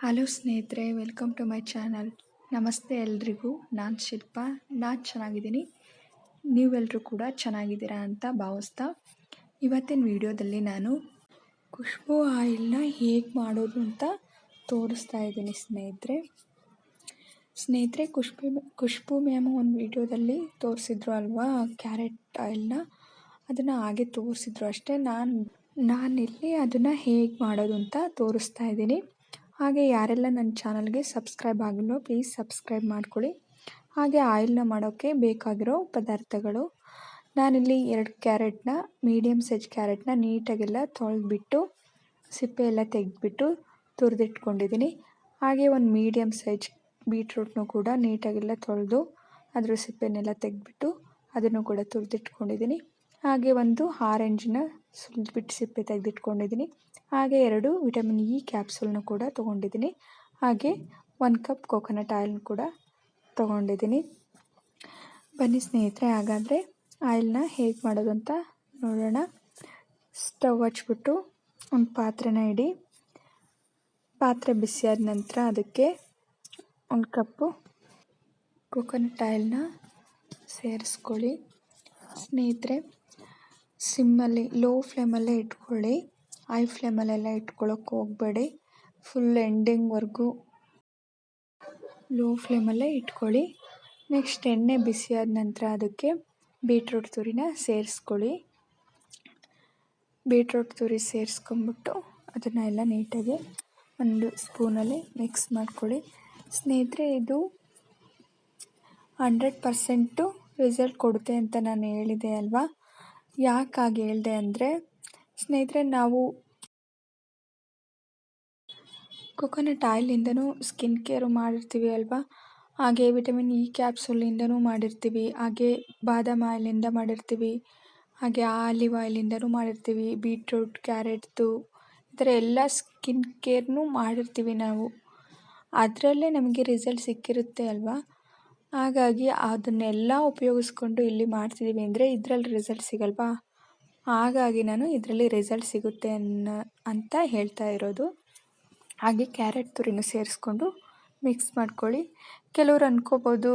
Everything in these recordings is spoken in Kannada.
ಹಲೋ ಸ್ನೇಹಿತರೆ, ವೆಲ್ಕಮ್ ಟು ಮೈ ಚಾನಲ್. ನಮಸ್ತೆ ಎಲ್ರಿಗೂ. ನಾನು ಶಿಲ್ಪ. ನಾನು ಚೆನ್ನಾಗಿದ್ದೀನಿ, ನೀವೆಲ್ಲರೂ ಕೂಡ ಚೆನ್ನಾಗಿದ್ದೀರಾ ಅಂತ ಭಾವಿಸ್ತಾ ಇವತ್ತಿನ ವಿಡಿಯೋದಲ್ಲಿ ನಾನು ಖುಷ್ಬು ಆಯಿಲ್ನ ಹೇಗೆ ಮಾಡೋದು ಅಂತ ತೋರಿಸ್ತಾ ಇದ್ದೀನಿ ಸ್ನೇಹಿತರೆ. ಖುಷ್ಬು ಮ್ಯಾಮ್ ಒಂದು ವಿಡಿಯೋದಲ್ಲಿ ತೋರಿಸಿದ್ರು ಅಲ್ವಾ, ಕ್ಯಾರೆಟ್ ಆಯಿಲ್ನ, ಅದನ್ನು ಹಾಗೆ ತೋರಿಸಿದ್ರು ಅಷ್ಟೇ. ನಾನಿಲ್ಲಿ ಅದನ್ನು ಹೇಗೆ ಮಾಡೋದು ಅಂತ ತೋರಿಸ್ತಾ ಇದ್ದೀನಿ. ಹಾಗೆ ಯಾರೆಲ್ಲ ನನ್ನ ಚಾನಲ್ಗೆ ಸಬ್ಸ್ಕ್ರೈಬ್ ಆಗಿಲ್ವೋ ಪ್ಲೀಸ್ ಸಬ್ಸ್ಕ್ರೈಬ್ ಮಾಡ್ಕೊಳ್ಳಿ. ಹಾಗೆ ಆಯಿಲ್ನ ಮಾಡೋಕ್ಕೆ ಬೇಕಾಗಿರೋ ಪದಾರ್ಥಗಳು: ನಾನಿಲ್ಲಿ 2 ಕ್ಯಾರೆಟ್ನ, ಮೀಡಿಯಮ್ ಸೈಜ್ ಕ್ಯಾರೆಟ್ನ ನೀಟಾಗೆಲ್ಲ ತೊಳೆದ್ಬಿಟ್ಟು ಸಿಪ್ಪೆ ಎಲ್ಲ ತೆಗೆದ್ಬಿಟ್ಟು ತುರಿದಿಟ್ಕೊಂಡಿದ್ದೀನಿ. ಹಾಗೆ ಒಂದು ಮೀಡಿಯಮ್ ಸೈಜ್ ಬೀಟ್ರೂಟ್ನು ಕೂಡ ನೀಟಾಗೆಲ್ಲ ತೊಳೆದು ಅದರ ಸಿಪ್ಪೆನೆಲ್ಲ ತೆಗೆದ್ಬಿಟ್ಟು ಅದನ್ನು ಕೂಡ ತುರಿದಿಟ್ಕೊಂಡಿದ್ದೀನಿ. ಹಾಗೆ ಒಂದು ಆರೆಂಜ್ನ ಸುಲಿದ್ಬಿಟ್ಟು ಸಿಪ್ಪೆ ತೆಗೆದಿಟ್ಕೊಂಡಿದ್ದೀನಿ. ಹಾಗೆ 2 ವಿಟಮಿನ್ ಇ ಕ್ಯಾಪ್ಸೂಲ್ನ ಕೂಡ ತೊಗೊಂಡಿದ್ದೀನಿ. ಹಾಗೆ 1 ಕಪ್ ಕೋಕೋನಟ್ ಆಯಿಲ್ನ ಕೂಡ ತೊಗೊಂಡಿದ್ದೀನಿ. ಬನ್ನಿ ಸ್ನೇಹಿತರೆ, ಹಾಗಾದರೆ ಆಯಿಲ್ನ ಹೇಗೆ ಮಾಡೋದು ಅಂತ ನೋಡೋಣ. ಸ್ಟವ್ ಹಚ್ಬಿಟ್ಟು ಒಂದು ಪಾತ್ರೆನ ಇಡಿ. ಪಾತ್ರೆ ಬಿಸಿಯಾದ ನಂತರ ಅದಕ್ಕೆ 1 ಕಪ್ಪು ಕೋಕೋನಟ್ ಆಯಿಲ್ನ ಸೇರಿಸ್ಕೊಳ್ಳಿ. ಸ್ನೇಹಿತರೆ, ಸಿಮ್ಮಲ್ಲಿ ಲೋ ಫ್ಲೇಮಲ್ಲೇ ಇಟ್ಕೊಳ್ಳಿ, ಹೈ ಫ್ಲೇಮಲ್ಲೆಲ್ಲ ಇಟ್ಕೊಳ್ಳೋಕೆ ಹೋಗಬೇಡಿ. ಫುಲ್ ಎಂಡಿಂಗ್ವರೆಗೂ ಲೋ ಫ್ಲೇಮಲ್ಲೇ ಇಟ್ಕೊಳ್ಳಿ. ನೆಕ್ಸ್ಟ್ ಎಣ್ಣೆ ಬಿಸಿಯಾದ ನಂತರ ಅದಕ್ಕೆ ಬೀಟ್ರೂಟ್ ತುರಿನ ಸೇರಿಸ್ಕೊಳ್ಳಿ. ಬೀಟ್ರೂಟ್ ತುರಿ ಸೇರಿಸ್ಕೊಂಬಿಟ್ಟು ಅದನ್ನು ಎಲ್ಲ ನೀಟಾಗಿ ಒಂದು ಸ್ಪೂನಲ್ಲಿ ಮಿಕ್ಸ್ ಮಾಡ್ಕೊಳ್ಳಿ. ಸ್ನೇಹಿತರೆ, ಇದು 100% ರಿಸಲ್ಟ್ ಕೊಡುತ್ತೆ ಅಂತ ನಾನು ಹೇಳಿದೆ ಅಲ್ವಾ. ಯಾಕಾಗಿ ಹೇಳಿದೆ ಅಂದರೆ ಸ್ನೇಹಿತರೆ, ನಾವು ಕೋಕೋನಟ್ ಆಯಿಲಿಂದನೂ ಸ್ಕಿನ್ ಕೇರು ಮಾಡಿರ್ತೀವಿ ಅಲ್ವಾ. ಹಾಗೆ ವಿಟಮಿನ್ ಇ ಕ್ಯಾಪ್ಸೂಲಿಂದನೂ ಮಾಡಿರ್ತೀವಿ, ಹಾಗೆ ಬಾದಾಮ್ ಆಯಿಲಿಂದ ಮಾಡಿರ್ತೀವಿ, ಹಾಗೆ ಆಲಿವ್ ಆಯಿಲಿಂದನೂ ಮಾಡಿರ್ತೀವಿ, ಬೀಟ್ರೂಟ್, ಕ್ಯಾರೆಟ್ದು ಈ ಥರ ಎಲ್ಲ ಸ್ಕಿನ್ ಕೇರ್ನೂ ಮಾಡಿರ್ತೀವಿ ನಾವು. ಅದರಲ್ಲೇ ನಮಗೆ ರಿಸಲ್ಟ್ ಸಿಕ್ಕಿರುತ್ತೆ ಅಲ್ವಾ. ಹಾಗಾಗಿ ಅದನ್ನೆಲ್ಲ ಉಪಯೋಗಿಸ್ಕೊಂಡು ಇಲ್ಲಿ ಮಾಡ್ತಿದ್ದೀವಿ ಅಂದರೆ ಇದರಲ್ಲಿ ರಿಸಲ್ಟ್ ಸಿಗಲ್ವಾ. ಹಾಗಾಗಿ ನಾನು ಇದರಲ್ಲಿ ರಿಸಲ್ಟ್ ಸಿಗುತ್ತೆ ಅಂತ ಹೇಳ್ತಾ ಇರೋದು. ಹಾಗೆ ಕ್ಯಾರೆಟ್ ತುರಿನ ಸೇರಿಸ್ಕೊಂಡು ಮಿಕ್ಸ್ ಮಾಡ್ಕೊಳ್ಳಿ. ಕೆಲವರು ಅಂದ್ಕೋಬೋದು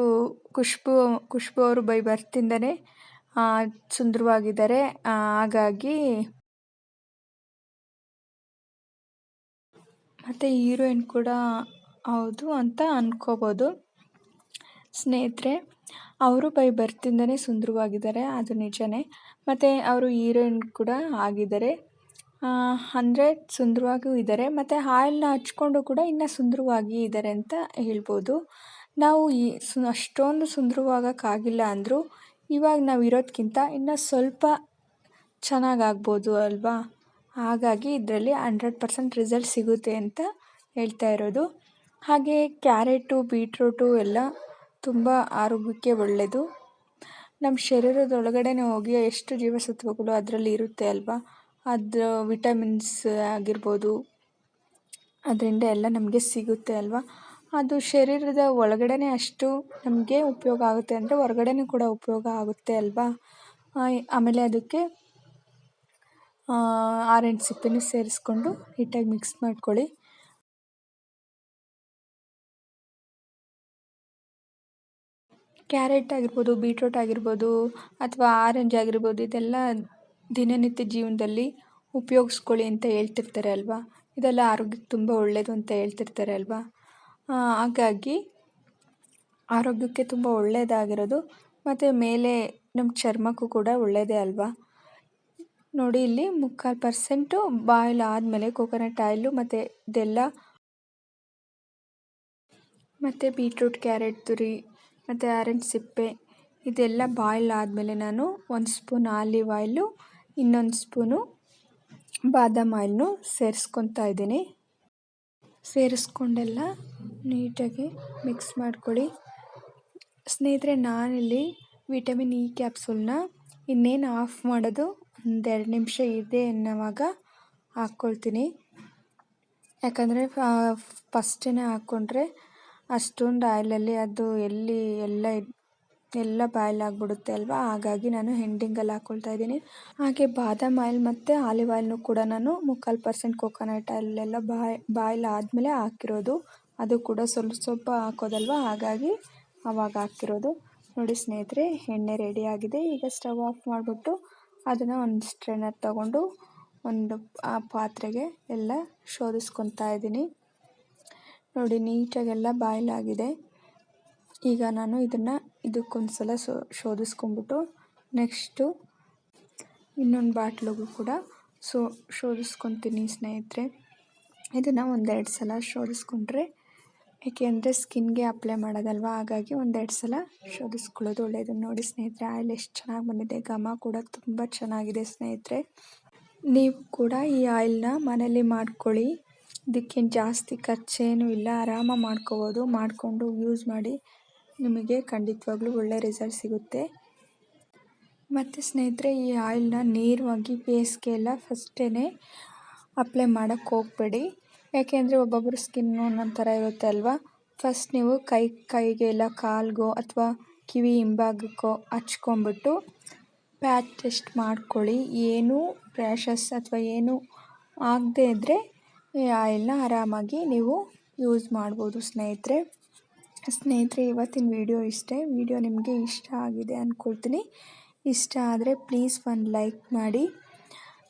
ಖುಷ್ಬು ಅವರು ಬೈ ಬರ್ತಿಂದನೇ ಸುಂದರವಾಗಿದ್ದಾರೆ, ಹಾಗಾಗಿ ಮತ್ತು ಹೀರೋಯಿನ್ ಕೂಡ ಹೌದು ಅಂತ ಅಂದ್ಕೋಬೋದು. ಸ್ನೇಹಿತರೆ, ಅವರು ಬೈ ಬರ್ತಿಂದನೇ ಸುಂದರವಾಗಿದ್ದಾರೆ, ಅದು ನಿಜನೇ. ಮತ್ತು ಅವರು ಹೀರೋಯಿನ್ ಕೂಡ ಆಗಿದ್ದಾರೆ, ಅಂದರೆ ಸುಂದರವಾಗೂ ಇದ್ದಾರೆ. ಮತ್ತು ಆಯಿಲ್ನ ಹಚ್ಕೊಂಡು ಕೂಡ ಇನ್ನೂ ಸುಂದರವಾಗಿ ಇದ್ದಾರೆ ಅಂತ ಹೇಳ್ಬೋದು. ನಾವು ಅಷ್ಟೊಂದು ಸುಂದರವಾಗೋಕ್ಕಾಗಿಲ್ಲ ಅಂದರೂ ಇವಾಗ ನಾವು ಇರೋದಕ್ಕಿಂತ ಇನ್ನೂ ಸ್ವಲ್ಪ ಚೆನ್ನಾಗಾಗ್ಬೋದು ಅಲ್ವಾ. ಹಾಗಾಗಿ ಇದರಲ್ಲಿ 100% ರಿಸಲ್ಟ್ ಸಿಗುತ್ತೆ ಅಂತ ಹೇಳ್ತಾ ಇರೋದು. ಹಾಗೆ ಕ್ಯಾರೆಟು, ಬೀಟ್ರೂಟು ಎಲ್ಲ ತುಂಬ ಆರೋಗ್ಯಕ್ಕೆ ಒಳ್ಳೆಯದು. ನಮ್ಮ ಶರೀರದೊಳಗಡೆನೇ ಹೋಗಿ ಎಷ್ಟು ಜೀವಸತ್ವಗಳು ಅದರಲ್ಲಿ ಇರುತ್ತೆ ಅಲ್ವಾ. ಅದು ವಿಟಮಿನ್ಸ್ ಆಗಿರ್ಬೋದು, ಅದರಿಂದ ಎಲ್ಲ ನಮಗೆ ಸಿಗುತ್ತೆ ಅಲ್ವಾ. ಅದು ಶರೀರದ ಒಳಗಡೆನೇ ಅಷ್ಟು ನಮಗೆ ಉಪಯೋಗ ಆಗುತ್ತೆ ಅಂದರೆ ಹೊರಗಡೆನೂ ಕೂಡ ಉಪಯೋಗ ಆಗುತ್ತೆ ಅಲ್ವಾ. ಆಮೇಲೆ ಅದಕ್ಕೆ ಆರೆಂಜ್ ಸಿಪ್ಪೆನೂ ಸೇರಿಸ್ಕೊಂಡು ನೀಟಾಗಿ ಮಿಕ್ಸ್ ಮಾಡ್ಕೊಳ್ಳಿ. ಕ್ಯಾರೆಟ್ ಆಗಿರ್ಬೋದು, ಬೀಟ್ರೂಟ್ ಆಗಿರ್ಬೋದು, ಅಥವಾ ಆರೆಂಜ್ ಆಗಿರ್ಬೋದು, ಇದೆಲ್ಲ ದಿನನಿತ್ಯ ಜೀವನದಲ್ಲಿ ಉಪಯೋಗಿಸ್ಕೊಳ್ಳಿ ಅಂತ ಹೇಳ್ತಿರ್ತಾರೆ ಅಲ್ವಾ. ಇದೆಲ್ಲ ಆರೋಗ್ಯಕ್ಕೆ ತುಂಬ ಒಳ್ಳೆಯದು ಅಂತ ಹೇಳ್ತಿರ್ತಾರೆ ಅಲ್ವಾ. ಹಾಗಾಗಿ ಆರೋಗ್ಯಕ್ಕೆ ತುಂಬ ಒಳ್ಳೆಯದಾಗಿರೋದು, ಮತ್ತು ಮೇಲೆ ನಮ್ಮ ಚರ್ಮಕ್ಕೂ ಕೂಡ ಒಳ್ಳೆಯದೇ ಅಲ್ವಾ. ನೋಡಿ, ಇಲ್ಲಿ 3/4% ಬಾಯ್ಲ್ ಆದಮೇಲೆ ಕೋಕೋನಟ್ ಆಯಿಲು ಮತ್ತು ಇದೆಲ್ಲ, ಮತ್ತು ಬೀಟ್ರೂಟ್, ಕ್ಯಾರೆಟ್ ತುರಿ ಮತ್ತು ಆರೆಂಜ್ ಸಿಪ್ಪೆ ಇದೆಲ್ಲ ಬಾಯ್ಲ್ ಆದಮೇಲೆ ನಾನು 1 ಸ್ಪೂನ್ ಆಲಿವ್ ಆಯಿಲು, ಇನ್ನೊಂದು ಸ್ಪೂನು ಬಾದಾಮ್ ಆಯಿಲ್ನು ಸೇರಿಸ್ಕೊತಾ ಇದ್ದೀನಿ. ಸೇರಿಸ್ಕೊಂಡೆಲ್ಲ ನೀಟಾಗಿ ಮಿಕ್ಸ್ ಮಾಡ್ಕೊಳ್ಳಿ. ಸ್ನೇಹಿತರೆ, ನಾನಿಲ್ಲಿ ವಿಟಮಿನ್ ಇ ಕ್ಯಾಪ್ಸೂಲ್ನ ಇನ್ನೇನು ಆಫ್ ಮಾಡೋದು 1-2 ನಿಮಿಷ ಇದೆ ಅನ್ನೋವಾಗ ಹಾಕ್ಕೊಳ್ತೀನಿ. ಯಾಕಂದರೆ ಫಸ್ಟೇ ಹಾಕ್ಕೊಂಡ್ರೆ ಅಷ್ಟೊಂದು ಆಯಿಲಲ್ಲಿ ಅದು ಎಲ್ಲಿ ಎಲ್ಲ ಎಲ್ಲ ಬಾಯ್ಲ್ ಆಗಿಬಿಡುತ್ತೆ ಅಲ್ವಾ, ಹಾಗಾಗಿ ನಾನು ಎಂಡಿಂಗಲ್ಲಿ ಹಾಕ್ಕೊಳ್ತಾ ಇದ್ದೀನಿ. ಹಾಗೆ ಬಾದಾಮ್ ಆಯಿಲ್ ಮತ್ತು ಆಲಿವ್ ಆಯಿಲ್ನು ಕೂಡ ನಾನು 3/4% ಕೋಕೋನಟ್ ಆಯಿಲೆಲ್ಲ ಬಾಯ್ಲ್ ಆದಮೇಲೆ ಹಾಕಿರೋದು. ಅದು ಕೂಡ ಸ್ವಲ್ಪ ಸ್ವಲ್ಪ ಹಾಕೋದಲ್ವ, ಹಾಗಾಗಿ ಆವಾಗ ಹಾಕಿರೋದು. ನೋಡಿ ಸ್ನೇಹಿತರೆ, ಎಣ್ಣೆ ರೆಡಿಯಾಗಿದೆ. ಈಗ ಸ್ಟವ್ ಆಫ್ ಮಾಡಿಬಿಟ್ಟು ಅದನ್ನು ಒಂದು ಸ್ಟ್ರೈನರ್ ತಗೊಂಡು ಒಂದು ಆ ಪಾತ್ರೆಗೆ ಎಲ್ಲ ಶೋಧಿಸ್ಕೊತಾ ಇದ್ದೀನಿ. ನೋಡಿ ನೀಟಾಗೆಲ್ಲ ಬಾಯ್ಲ್ ಆಗಿದೆ. ಈಗ ನಾನು ಇದಕ್ಕೊಂದು ಸಲ ಶೋಧಿಸ್ಕೊಂಬಿಟ್ಟು ನೆಕ್ಸ್ಟು ಇನ್ನೊಂದು ಬಾಟ್ಲಿಗೂ ಕೂಡ ಶೋಧಿಸ್ಕೊತೀನಿ ಸ್ನೇಹಿತರೆ. ಇದನ್ನು 1-2 ಸಲ ಶೋಧಿಸ್ಕೊಂಡ್ರೆ, ಏಕೆಂದರೆ ಸ್ಕಿನ್ಗೆ ಅಪ್ಲೈ ಮಾಡೋದಲ್ವ, ಹಾಗಾಗಿ 1-2 ಸಲ ಶೋಧಿಸ್ಕೊಳ್ಳೋದು ಒಳ್ಳೆಯದು. ನೋಡಿ ಸ್ನೇಹಿತರೆ, ಆಯಿಲ್ ಎಷ್ಟು ಚೆನ್ನಾಗಿ ಬಂದಿದೆ, ಘಮ ಕೂಡ ತುಂಬ ಚೆನ್ನಾಗಿದೆ ಸ್ನೇಹಿತರೆ. ನೀವು ಕೂಡ ಈ ಆಯಿಲ್ನ ಮನೇಲಿ ಮಾಡ್ಕೊಳ್ಳಿ. ಇದಕ್ಕೇನು ಜಾಸ್ತಿ ಖರ್ಚೇನೂ ಇಲ್ಲ, ಆರಾಮಾಗಿ ಮಾಡ್ಕೋಬೋದು. ಮಾಡಿಕೊಂಡು ಯೂಸ್ ಮಾಡಿ, ನಿಮಗೆ ಖಂಡಿತವಾಗ್ಲೂ ಒಳ್ಳೆ ರಿಸಲ್ಟ್ ಸಿಗುತ್ತೆ. ಮತ್ತು ಸ್ನೇಹಿತರೆ, ಈ ಆಯಿಲ್ನ ನೇರವಾಗಿ ಫೇಸ್ಗೆ ಎಲ್ಲ ಫಸ್ಟೇ ಅಪ್ಲೈ ಮಾಡೋಕ್ಕೆ ಹೋಗಬೇಡಿ. ಯಾಕೆಂದರೆ ಒಬ್ಬೊಬ್ಬರು ಸ್ಕಿನ್ನು ಒಂದೊಂದು ಥರ ಇರುತ್ತೆ ಅಲ್ವಾ. ಫಸ್ಟ್ ನೀವು ಕೈಗೆ ಇಲ್ಲ ಕಾಲಿಗೋ ಅಥವಾ ಕಿವಿ ಹಿಂಭಾಗಕ್ಕೋ ಹಚ್ಕೊಂಬಿಟ್ಟು ಪ್ಯಾಚ್ ಟೆಸ್ಟ್ ಮಾಡ್ಕೊಳ್ಳಿ. ಏನೂ ರ್ಯಾಷಸ್ ಅಥವಾ ಏನೂ ಆಗದೇ ಇದ್ದರೆ ಈ ಆಯಿಲ್ನ ಆರಾಮಾಗಿ ನೀವು ಯೂಸ್ ಮಾಡ್ಬೋದು ಸ್ನೇಹಿತರೆ. ಇವತ್ತಿನ ವಿಡಿಯೋ ಇಷ್ಟೇ. ವಿಡಿಯೋ ನಿಮಗೆ ಇಷ್ಟ ಆಗಿದೆ ಅಂದ್ಕೊಳ್ತೀನಿ. ಇಷ್ಟ ಆದರೆ ಪ್ಲೀಸ್ ಒಂದು ಲೈಕ್ ಮಾಡಿ.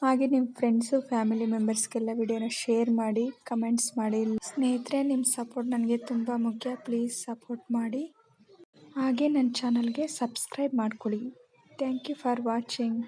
ಹಾಗೆ ನಿಮ್ಮ ಫ್ರೆಂಡ್ಸು ಫ್ಯಾಮಿಲಿ ಮೆಂಬರ್ಸ್ಗೆಲ್ಲ ವಿಡಿಯೋನ ಶೇರ್ ಮಾಡಿ, ಕಮೆಂಟ್ಸ್ ಮಾಡಿ. ಸ್ನೇಹಿತರೆ, ನಿಮ್ಮ ಸಪೋರ್ಟ್ ನನಗೆ ತುಂಬ ಮುಖ್ಯ. ಪ್ಲೀಸ್ ಸಪೋರ್ಟ್ ಮಾಡಿ. ಹಾಗೆ ನನ್ನ ಚಾನಲ್ಗೆ ಸಬ್ಸ್ಕ್ರೈಬ್ ಮಾಡ್ಕೊಳ್ಳಿ. Thank you for watching.